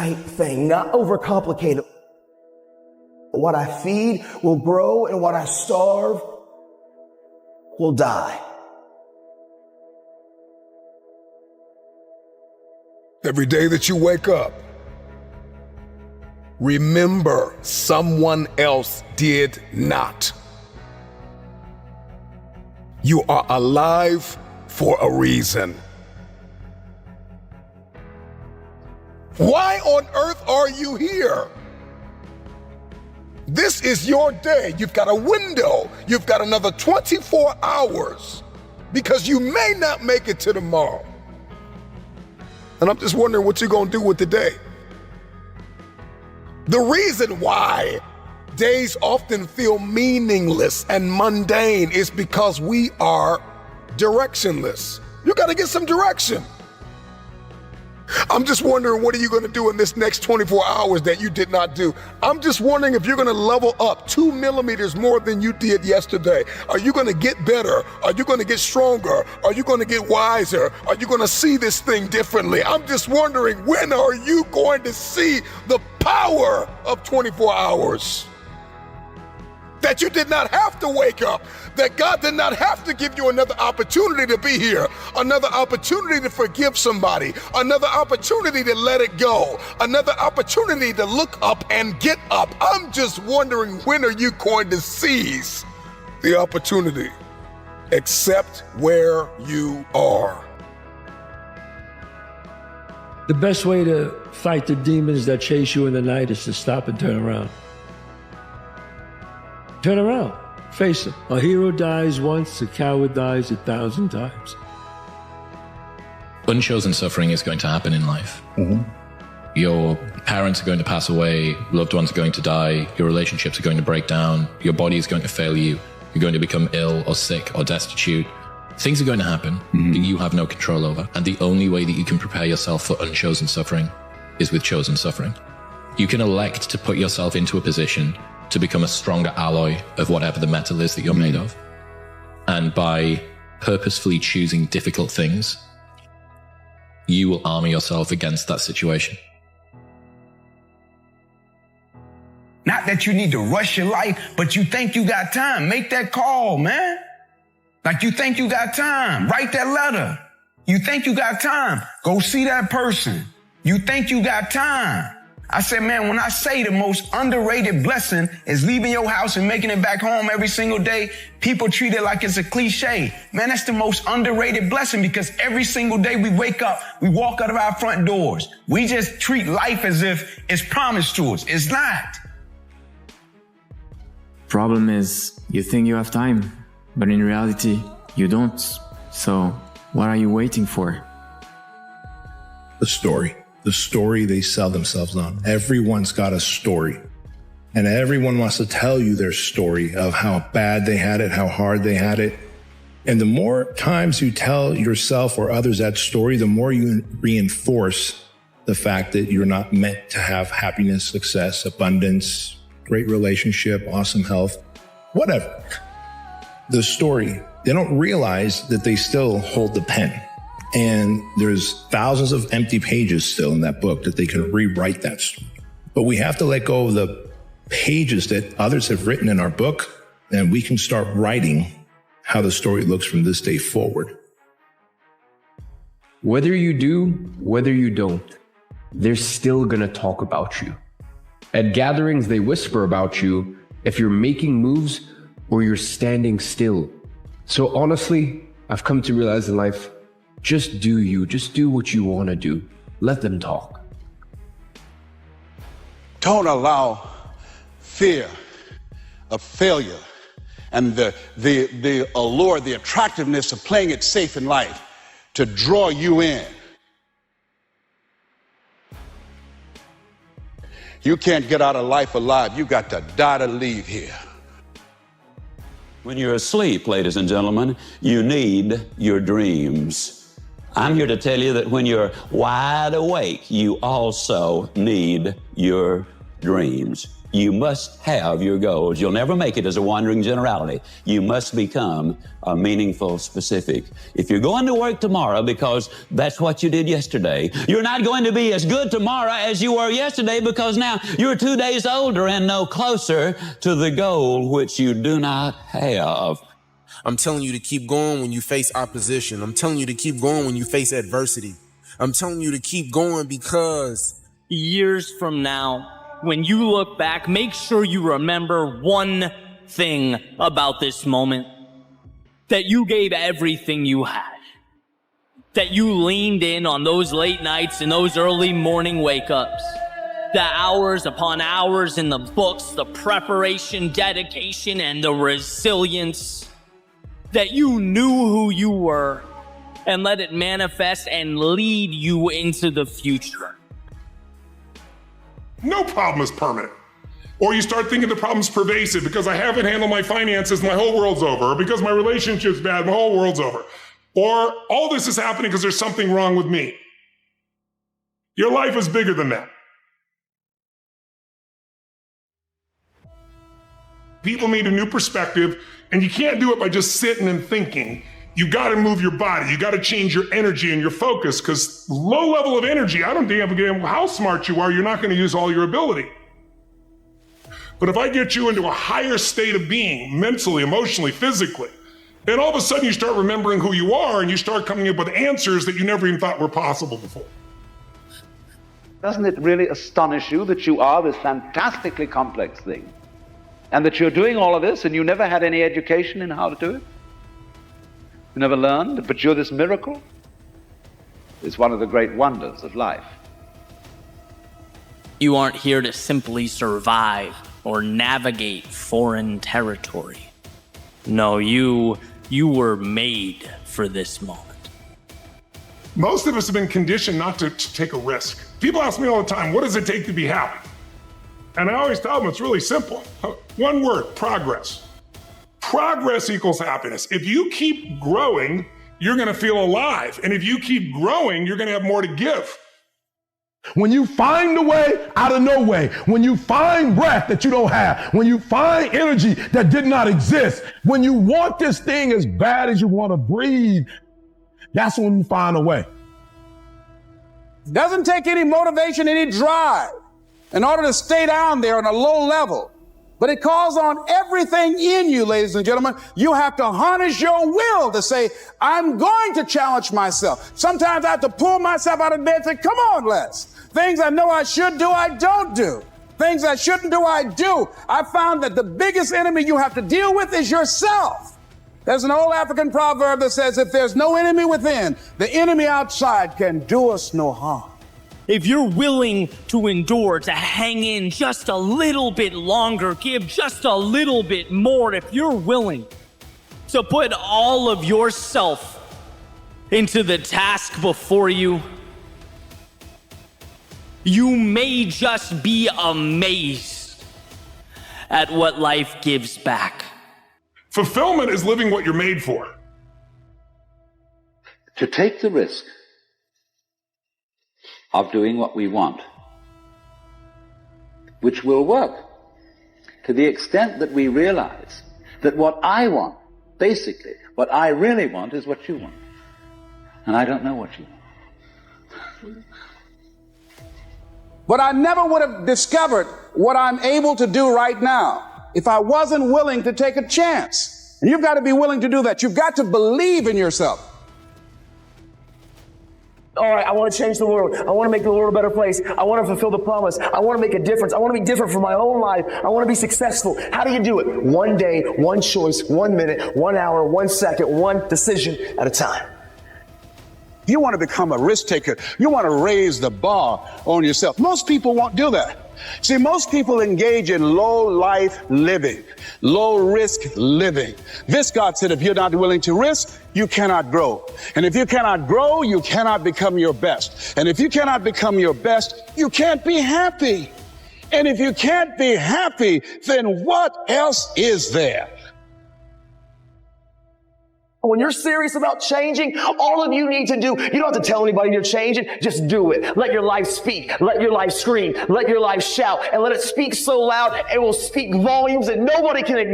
type thing, not overcomplicated. What I feed will grow, and what I starve will die. Every day that you wake up, remember someone else did not. You are alive for a reason. Why on earth are you here? This is your day. You've got a window. You've got another 24 hours because you may not make it to tomorrow. And I'm just wondering what you're going to do with the day. The reason why days often feel meaningless and mundane is because we are directionless. You got to get some direction. I'm just wondering, what are you going to do in this next 24 hours that you did not do? I'm just wondering if you're going to level up 2 millimeters more than you did yesterday. Are you going to get better? Are you going to get stronger? Are you going to get wiser? Are you going to see this thing differently? I'm just wondering, when are you going to see the power of 24 hours? That you did not have to wake up, that God did not have to give you another opportunity to be here, another opportunity to forgive somebody, another opportunity to let it go, another opportunity to look up and get up. I'm just wondering, when are you going to seize the opportunity? Accept where you are. The best way to fight the demons that chase you in the night is to stop and turn around. Turn around, face it. A hero dies once, a coward dies 1,000 times. Unchosen suffering is going to happen in life. Your parents are going to pass away, loved ones are going to die, your relationships are going to break down, your body is going to fail you, you're going to become ill or sick or destitute. Things are going to happen that you have no control over. And the only way that you can prepare yourself for unchosen suffering is with chosen suffering. You can elect to put yourself into a position to become a stronger alloy of whatever the metal is that you're made of. And by purposefully choosing difficult things, you will armor yourself against that situation. Not that you need to rush your life, but you think you got time. Make that call, man. Like, you think you got time. Write that letter. You think you got time. Go see that person. You think you got time. I said, man, when I say the most underrated blessing is leaving your house and making it back home every single day, people treat it like it's a cliche. Man, that's the most underrated blessing, because every single day we wake up, we walk out of our front doors. We just treat life as if it's promised to us. It's not. Problem is, you think you have time, but in reality, you don't. So what are you waiting for? The story they sell themselves on. Everyone's got a story. And everyone wants to tell you their story of how bad they had it, how hard they had it. And the more times you tell yourself or others that story, the more you reinforce the fact that you're not meant to have happiness, success, abundance, great relationship, awesome health, whatever. The story, they don't realize that they still hold the pen. And there's thousands of empty pages still in that book that they can rewrite that story. But we have to let go of the pages that others have written in our book, and we can start writing how the story looks from this day forward. Whether you do, whether you don't, they're still gonna talk about you. At gatherings, they whisper about you if you're making moves or you're standing still. So honestly, I've come to realize in life, just do you. Just do what you want to do. Let them talk. Don't allow fear of failure and the allure, the attractiveness of playing it safe in life to draw you in. You can't get out of life alive. You got to die to leave here. When you're asleep, ladies and gentlemen, you need your dreams. I'm here to tell you that when you're wide awake, you also need your dreams. You must have your goals. You'll never make it as a wandering generality. You must become a meaningful specific. If you're going to work tomorrow because that's what you did yesterday, you're not going to be as good tomorrow as you were yesterday because now you're 2 days older and no closer to the goal which you do not have. I'm telling you to keep going when you face opposition. I'm telling you to keep going when you face adversity. I'm telling you to keep going because years from now, when you look back, make sure you remember one thing about this moment. That you gave everything you had. That you leaned in on those late nights and those early morning wake-ups. The hours upon hours in the books, the preparation, dedication, and the resilience. That you knew who you were and let it manifest and lead you into the future. No problem is permanent. Or you start thinking the problem's pervasive because I haven't handled my finances, my whole world's over. Or because my relationship's bad, my whole world's over. Or all this is happening because there's something wrong with me. Your life is bigger than that. People need a new perspective, and you can't do it by just sitting and thinking. You got to move your body. You got to change your energy and your focus, because low level of energy, I don't give a damn how smart you are, you're not going to use all your ability. But if I get you into a higher state of being, mentally, emotionally, physically, then all of a sudden you start remembering who you are and you start coming up with answers that you never even thought were possible before. Doesn't it really astonish you that you are this fantastically complex thing? And that you're doing all of this and you never had any education in how to do it? You never learned, but you're this miracle? It's one of the great wonders of life. You aren't here to simply survive or navigate foreign territory. No, you were made for this moment. Most of us have been conditioned not to take a risk. People ask me all the time, what does it take to be happy? And I always tell them it's really simple. One word, progress. Progress equals happiness. If you keep growing, you're going to feel alive. And if you keep growing, you're going to have more to give. When you find a way out of no way, when you find breath that you don't have, when you find energy that did not exist, when you want this thing as bad as you want to breathe, that's when you find a way. It doesn't take any motivation, any drive in order to stay down there on a low level. But it calls on everything in you, ladies and gentlemen. You have to harness your will to say, I'm going to challenge myself. Sometimes I have to pull myself out of bed and say, come on, Les. Things I know I should do, I don't do. Things I shouldn't do, I do. I found that the biggest enemy you have to deal with is yourself. There's an old African proverb that says, if there's no enemy within, the enemy outside can do us no harm. If you're willing to endure, to hang in just a little bit longer, give just a little bit more, if you're willing to put all of yourself into the task before you, you may just be amazed at what life gives back. Fulfillment is living what you're made for. To take the risk of doing what we want, which will work to the extent that we realize that what I want, basically, what I really want is what you want. And I don't know what you want. But I never would have discovered what I'm able to do right now if I wasn't willing to take a chance. And you've got to be willing to do that. You've got to believe in yourself. All right, I want to change the world. I want to make the world a better place. I want to fulfill the promise. I want to make a difference. I want to be different for my own life. I want to be successful. How do you do it? One day, one choice, 1 minute, 1 hour, 1 second, one decision at a time. You want to become a risk taker. You want to raise the bar on yourself. Most people won't do that. See, most people engage in low life living, low risk living. This God said, if you're not willing to risk, you cannot grow. And if you cannot grow, you cannot become your best. And if you cannot become your best, you can't be happy. And if you can't be happy, then what else is there? When you're serious about changing, all of you need to do, you don't have to tell anybody you're changing, just do it. Let your life speak, let your life scream, let your life shout, and let it speak so loud it will speak volumes that nobody can ignore.